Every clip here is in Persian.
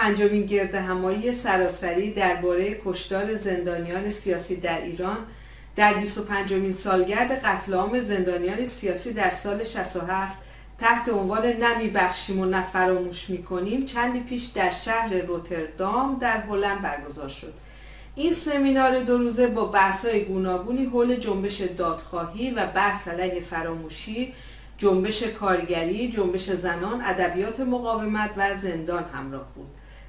پنجمین گردهمایی سراسری درباره کشتار زندانیان سیاسی در ایران در 25مین سالگرد قتل عام زندانیان سیاسی در سال 67 تحت عنوان نه میبخشیم و نه فراموش میکنیم چندی پیش در شهر روتردام در هلند برگزار شد. این سمینار 2 روزه با بحث‌های گوناگونی حول جنبش دادخواهی و بحث علیه فراموشی، جنبش کارگری، جنبش زنان، ادبیات مقاومت و زندان همراه بود.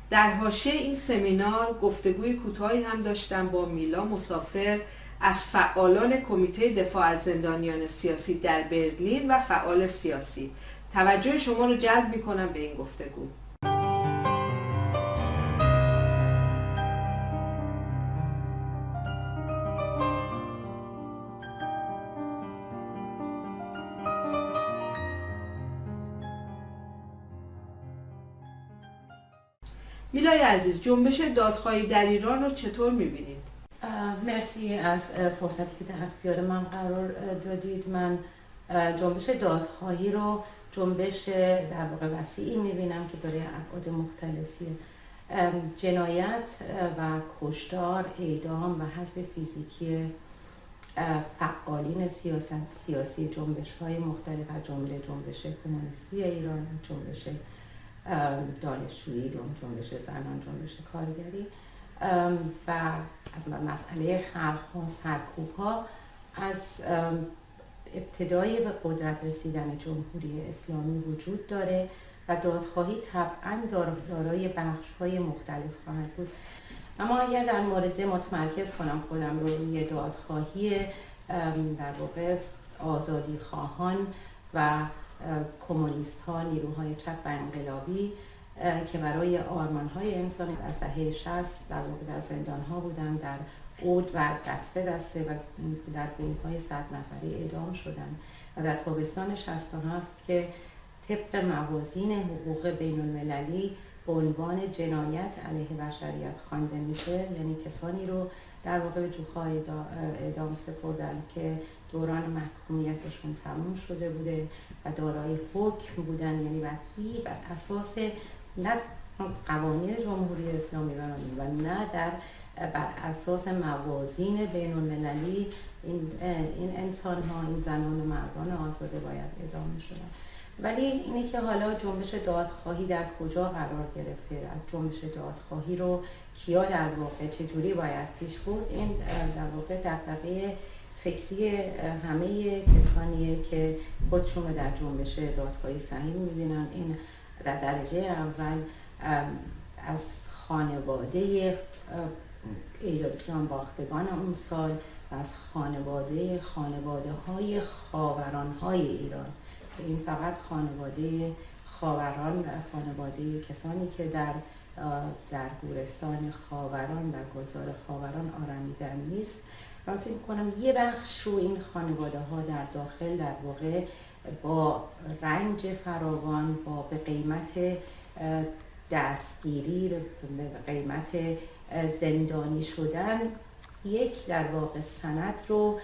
در حاشیه این سمینار گفتگوی کوتاهی هم داشتم با میلا مسافر از فعالان کمیته دفاع از زندانیان سیاسی در برلین و فعال سیاسی. توجه شما رو جلب می‌کنم به این گفتگو. میلای عزیز، جنبش دادخواهی در ایران رو چطور می‌بینید؟ مرسی از فرصتی که در اختیار من قرار دادید. من جنبش دادخواهی رو جنبش در واقع وسیعی می‌بینم که داره ابعاد مختلفی جنایت و کشتار، اعدام و حذف فیزیکی فعالین سیاسی جنبش‌های مختلف از جمله جنبش کمونیستی ایران، جنبش دانشجویی، جنبش زنان، جنبش کارگری و از مسئله خلق‌ها، سرکوب‌ها از ابتدای به قدرت رسیدن جمهوری اسلامی وجود داره و دادخواهی طبعاً دارای بخش‌های مختلف خواهد بود. اما اگر در مورد متمرکز کنم خودم رو روی دادخواهی در واقع آزادی خواهان و کمونیست ها، نیروهای چپ و انقلابی که برای آرمان‌های انسانی از دهه 60 در واقع در زندان ها بودن، در عود و دسته و در گروه‌های 100 نفری اعدام شدند و در تابستان 67 که طبق موازین حقوق بین‌المللی به عنوان جنایت علیه بشریت خوانده میشه، یعنی کسانی رو در واقع به جوخه‌های اعدام سپردن که دوران محکومیتشون تموم شده بوده و دارای حکم بودن، یعنی بر اساس نه قوانین جمهوری اسلامی و نه بر اساس موازین بین المللی این انسان ها، این زنان و مردان آزاده باید اعدام شدن. ولی اینه که حالا جنبش دادخواهی در کجا قرار گرفته، از جنبش دادخواهی رو کیا در واقع چجوری باید پیش برد، این در واقع دغدغه فکری همه کسانیه که خودشون رو در جنبش دادخواهی صحیح می‌بینن. این در درجه اول از خانواده ایداد باختگان اون سال و از خانواده های خاوران های ایران، که این فقط خانواده خاوران و خانواده کسانی که در گورستان خاوران، در گلزار خاوران آرمیدن نیست. من فکر کنم یه بخش رو این خانواده ها در داخل در واقع با رنج فراوان، با به قیمت دستگیری، به قیمت زندانی شدن، یک در واقع سند رو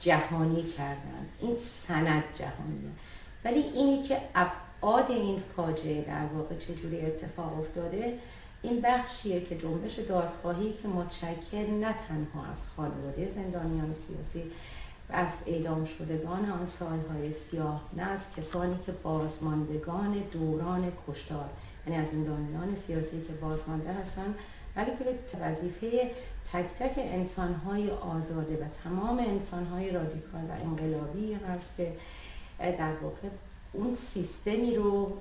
جهانی کردن. این سند جهانیه، ولی اینی که ابعاد این فاجعه در واقع چجوری اتفاق افتاده، این بخشیه که جنبش دادخواهی که متشکل نه تنها از خانواده زندانیان سیاسی و از اعدام شدگان آن سالهای سیاه، نه از کسانی که بازماندگان دوران کشتار، یعنی از زندانیان سیاسی که بازمانده هستن، ولی که به وظیفه تک تک انسان‌های آزاده و تمام انسان‌های رادیکال و انقلابی هست که در واقع اون سیستمی رو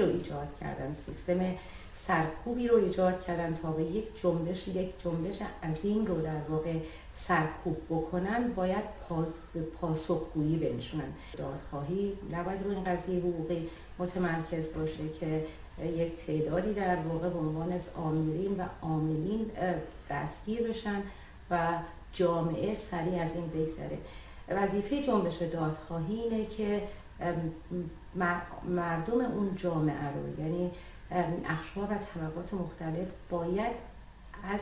ایجاد کردن، سیستم سرکوبی رو ایجاد کردن تا به یک جنبش عظیم رو در واقع سرکوب بکنن، باید پاسخگویی بنشونن. دادخواهی نباید روی این قضیه حقوقی متمرکز باشه که یک تعدادی در واقع به عنوان از آمیرین و عاملین دستگیر بشن و جامعه سریع از این بگذره. وظیفه جنبش دادخواهی اینه که مردم اون جامعه رو، یعنی اقشار و طبقات مختلف، باید از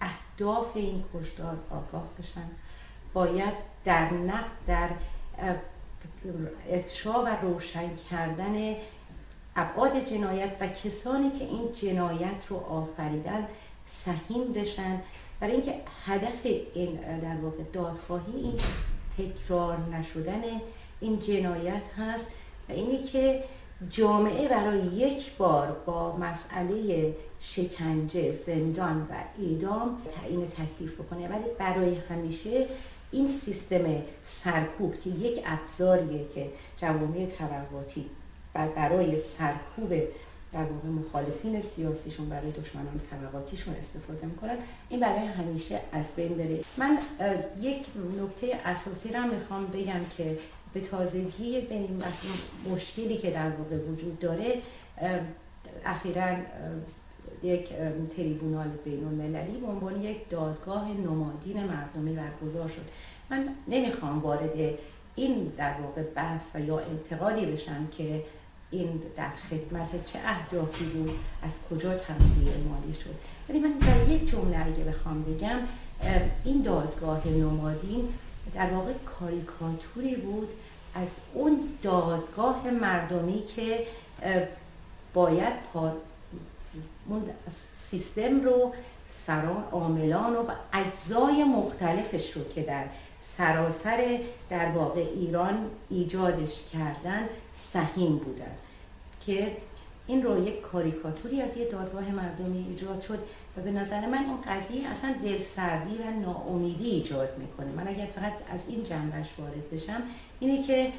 اهداف این کشتار آگاه بشن، باید در افشا و روشن کردن ابعاد جنایت و کسانی که این جنایت رو آفریدن سهیم بشن، برای اینکه هدف این در واقع دادخواهی این تکرار نشدن این جنایت هست و اینه که جامعه برای یک بار با مسئله شکنجه، زندان و اعدام تعیین تکلیف بکنه، ولی برای همیشه این سیستم سرکوب که یک ابزاریه که جوامع طبقاتی برای سرکوب در واقع مخالفین سیاسیشون، برای دشمنان طبقاتیشون استفاده میکنن، این برای همیشه از بین بره. من یک نکته اساسی رو میخوام بگم که به تازگی به این مشکلی که در واقع وجود داره، اخیراً یک تریبونال بین‌المللی به عنوان یک دادگاه نمادین مردمی برگزار شد. من نمیخوام وارد این در واقع بحث و یا انتقادی بشم که این در خدمت چه اهدافی بود، از کجا تمثیل مالی شد، ولی من در یک جمله اگه بخوام بگم، این دادگاه نمادین در واقع کاریکاتوری بود از اون دادگاه مردمی که باید اون سیستم رو، سران، عاملان و اجزای مختلفش رو که در سراسر در واقع ایران ایجادش کردن سهیم بودن، که این رو یک کاریکاتوری از یه دادگاه مردمی ایجاد شد و به نظر من این قضیه اصلا دلسردی و ناامیدی ایجاد میکنه. من اگر فقط از این جنبش وارد بشم، اینه که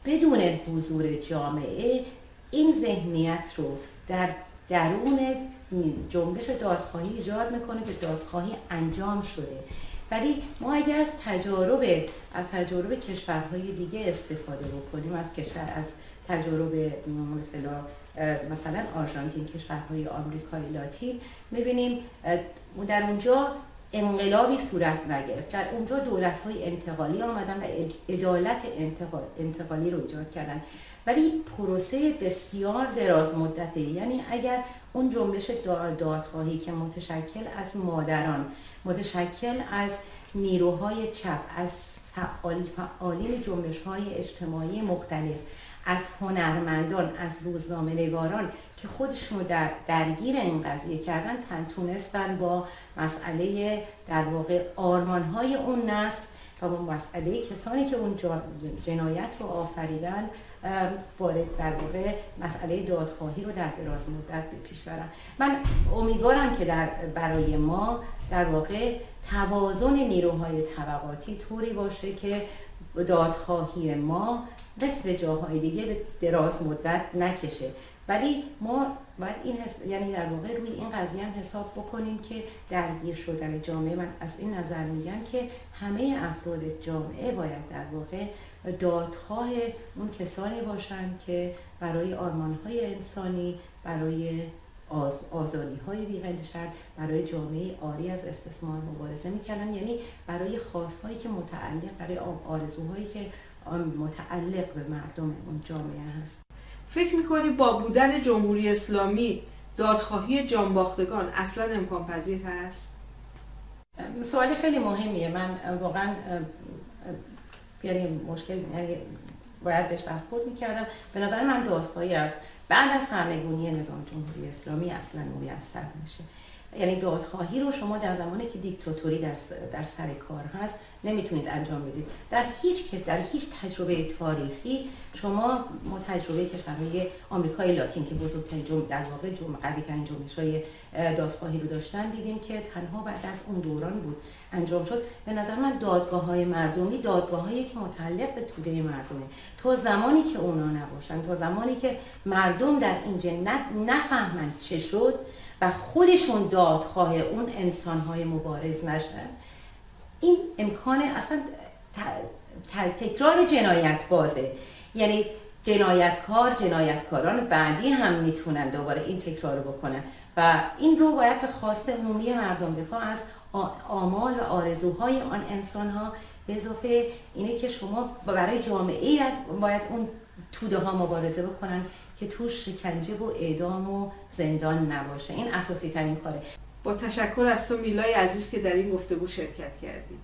بدون حضور جامعه این ذهنیت رو در درون جنبش دادخواهی ایجاد میکنه که دادخواهی انجام شده، ولی ما اگر از تجارب کشورهای دیگه استفاده بکنیم، از تجارب مثلا آرژانتین، کشورهای آمریکای لاتین، میبینیم در اونجا انقلابی صورت نگرفت، در اونجا دولت‌های انتقالی آمدن و عدالت انتقالی رو ایجاد کردن، ولی پروسه بسیار دراز مدته. یعنی اگر اون جنبش دادخواهی که متشکل از مادران، متشکل از نیروهای چپ، از فعالین جنبش‌های اجتماعی مختلف، از هنرمندان، از روزنامه‌نگاران که خودشون رو درگیر این قضیه کردن، تونستن با مسئله در واقع آرمان‌های اون نسل و با مسئله کسانی که اون جنایت رو آفریدن وارد در واقع مسئله دادخواهی رو در دراز مدت به پیش برن. من امیدوارم که برای ما در واقع توازن نیروهای طبقاتی طوری باشه که دادخواهی ما مثل جاهای دیگه به دراز مدت نکشه، ولی ما باید یعنی در واقع روی این قضیه هم حساب بکنیم که درگیر شدن جامعه، من از این نظر میگم که همه افراد جامعه باید در واقع دادخواه اون کسانی باشن که برای آرمان‌های انسانی، برای آزادی‌های بی‌قید شرط، برای جامعه عاری از استثمار مبارزه می‌کردن، یعنی برای خواست‌هایی که متعلق، برای آرزوهایی که متعلق به مردم اون جامعه هست. فکر می‌کنی با بودن جمهوری اسلامی دادخواهی جانباختگان اصلاً امکان پذیر هست؟ سوال خیلی مهمیه. من واقعاً یعنی مشکل باید بهش برخورد می‌کردم. به نظر من دادخواهی از بعد از سرنگونی نظام جمهوری اسلامی اصلاً میسر میشه. یعنی دادخواهی رو شما در زمانی که دیکتاتوری در سر کار هست نمیتونید انجام بدید. در هیچ تجربه تاریخی شما تجربه کشورهای آمریکای لاتین که بزرگترین در واقع قوی‌ترین جنبش‌های دادخواهی رو داشتن دیدیم که تنها بعد از اون دوران بود انجام شد. به نظر من دادگاه‌های مردمی دادگاه‌هایی که متعلق به توده مردمه. تا زمانی که اونا نباشن، تا زمانی که مردم در اینجا نفهمن چه شد و خودشون دادخواه اون انسان‌های مبارز نشن، این امکان اصلا تکرار جنایت بازه. یعنی جنایتکاران بعدی هم میتونن دوباره این تکرار رو بکنن و این رو باید به خواست عمومی مردم، دفاع از آمال و آرزوهای آن انسان‌ها، به اضافه اینه که شما برای جامعه باید اون توده ها مبارزه بکنن که توش شکنجه و اعدام و زندان نباشه. این اساسی ترین کاره. با تشکر از تو میلای عزیز که در این گفتگو شرکت کردی.